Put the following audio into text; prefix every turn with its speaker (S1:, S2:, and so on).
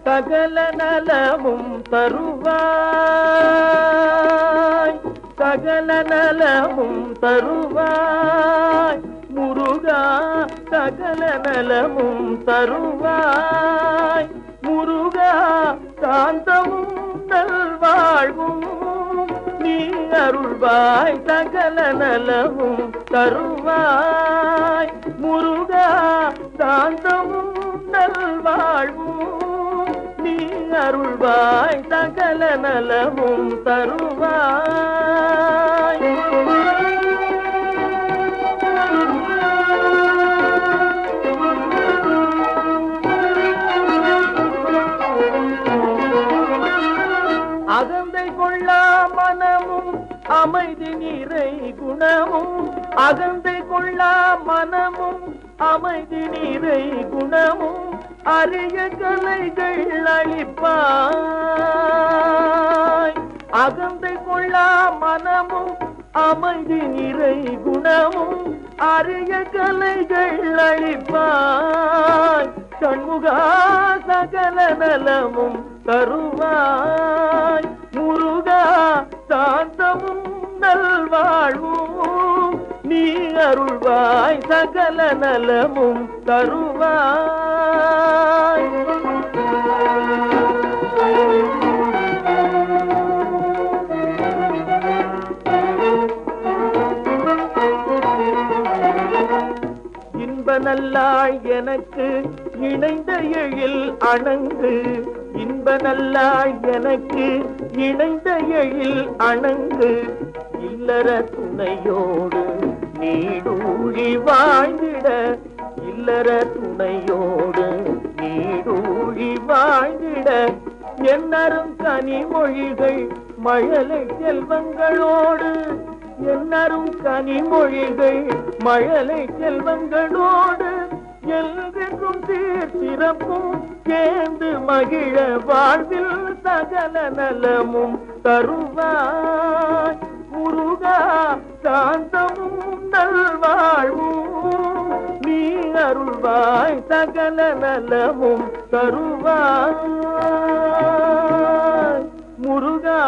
S1: சகல நலமும் தருவாய், சகல நலமும் தருவாய் முருகா, சகல நலமும் தருவாய் முருகா. சாந்தமும் நல்வாழ்வும் நீ அருள்வாய், சகல நலமும் தருவாய் முருகா. சாந்தமும் நல்வாழ்வும் நீ அருள்வாய், சகல நலமும் தருவாய். அகந்தை கொள்ளா மனமும் அமைதி நிறை குணமும், அகந்தை கொள்ளா மனமும் அமைதி நிறை குணமும் அரிய கலைகள் அளிப்பாய். அகந்தை கொள்ளா மனமும் அமைதி நிறை குணமும் அரிய கலைகள் அளிப்பாய். சண்முகா, சகல நலமும் தருவாய் முருகா. சாந்தமும் நல்வாழ்வும் நீ அருள்வாய், சகல நலமும் தருவாய். இன்ப நல்லாய் எனக்கு இணைந்த எழில் அணங்கு, இன்ப நல்லாய் எனக்கு இணைந்த எழில் அணங்கு. இல்லற துணையோடு நீடூழி வாழ்ந்திட, இல்லற துணையோடு நீடூழி வாழ்ந்திட. என்னரும் கனிமொழிகள் மழலை செல்வங்களோடு, என்னரும் கனிமொழிகள் மழலை செல்வங்களோடு எல்வென்றும் சிறப்பும் சேர்ந்து மகிழ வாழ்வில் சகல நலமும் தருவாய் முருகா. சாந்தமும் நல்வாழ்வும் நீ அருள்வாய், சகல நலமும் தருவாய் முருகா.